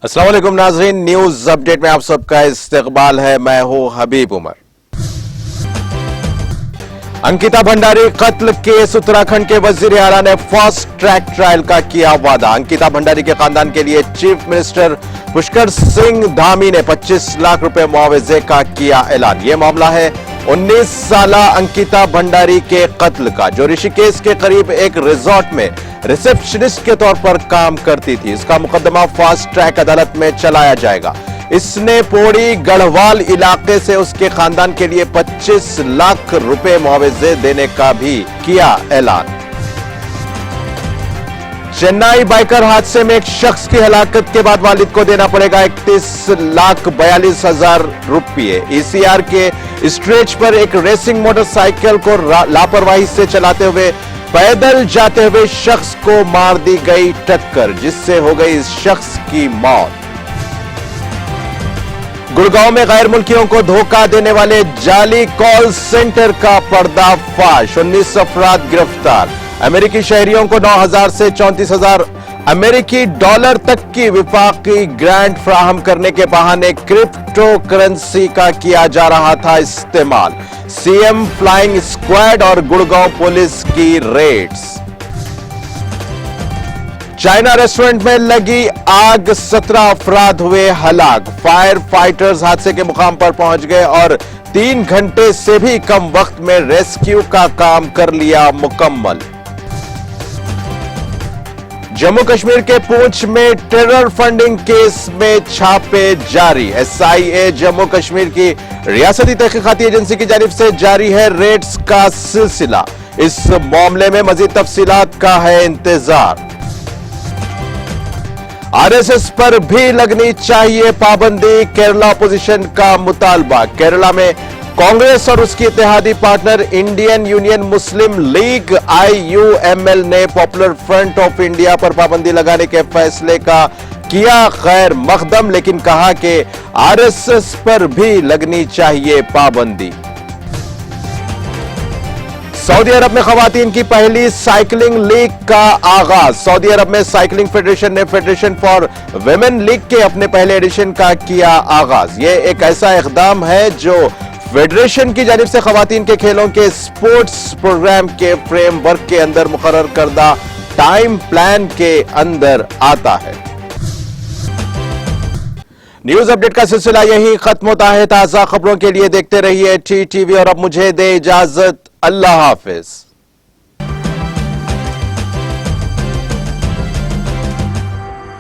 अस्सलाम वालेकुम नाज़रीन, न्यूज अपडेट में आप सबका इस्तकबाल है। मैं हूं हबीब उमर। अंकिता भंडारी कत्ल केस, उत्तराखंड के वजीर आला ने फास्ट ट्रैक ट्रायल का किया वादा। अंकिता भंडारी के खानदान के लिए चीफ मिनिस्टर पुष्कर सिंह धामी ने 25 लाख रुपए मुआवजे का किया ऐलान। यह मामला है 19 साल अंकिता भंडारी के कत्ल का, जो ऋषिकेश के करीब एक रिजॉर्ट में रिसेप्शनिस्ट के तौर पर काम करती थी। इसका मुकदमा फास्ट ट्रैक अदालत में चलाया जाएगा। इसने पौड़ी गढ़वाल इलाके से उसके खानदान के लिए 25 लाख रुपए मुआवजे देने का भी किया ऐलान। चेन्नई बाइकर हादसे में एक शख्स की हलाकत के बाद वालिद को देना पड़ेगा 31,42,000 रुपये। ईसीआर के स्ट्रेच पर एक रेसिंग मोटरसाइकिल को लापरवाही से चलाते हुए पैदल जाते हुए शख्स को मार दी गई टक्कर, जिससे हो गई इस शख्स की मौत। गुड़गांव में गैर मुल्कियों को धोखा देने वाले जाली कॉल सेंटर का पर्दाफाश, 19 अफराद गिरफ्तार। अमेरिकी शहरियों को 9,000 से 34,000 अमेरिकी डॉलर तक की विफाकी ग्रांट फराहम करने के बहाने क्रिप्टो करेंसी का किया जा रहा था इस्तेमाल। सीएम फ्लाइंग स्क्वाड और गुड़गांव पुलिस की रेड्स। चाइना रेस्टोरेंट में लगी आग, 17 अफराद हुए हलाक। फायर फाइटर्स हादसे के मुकाम पर पहुंच गए और 3 घंटे से भी कम वक्त में रेस्क्यू का काम कर लिया मुकम्मल। जम्मू कश्मीर के पूंछ में टेरर फंडिंग केस में छापे जारी। एसआईए जम्मू कश्मीर की रियासती तहकीकाती एजेंसी की जानिब से जारी है रेड्स का सिलसिला। इस मामले में मजीद तफसीलात का है इंतजार। आरएसएस पर भी लगनी चाहिए पाबंदी, केरला अपोजिशन का मुतालबा। केरला में कांग्रेस और उसकी इत्तेहादी पार्टनर इंडियन यूनियन मुस्लिम लीग IUML ने पॉपुलर फ्रंट ऑफ इंडिया पर पाबंदी लगाने के फैसले का किया खैर मकदम, लेकिन कहा कि आरएसएस पर भी लगनी चाहिए पाबंदी। सऊदी अरब में खवातीन की पहली साइकिलिंग लीग का आगाज। सऊदी अरब में साइकिलिंग फेडरेशन ने फेडरेशन फॉर विमेन लीग के अपने पहले एडिशन का किया आगाज। यह एक ऐसा इकदाम है जो फेडरेशन की जानिब से खवातीन के खेलों के स्पोर्ट्स प्रोग्राम के फ्रेमवर्क के अंदर मुकर्रर करदा टाइम प्लान के अंदर आता है। न्यूज अपडेट का सिलसिला यही खत्म होता है। ताजा खबरों के लिए देखते रहिए TTV और अब मुझे दे इजाजत। अल्लाह हाफिज।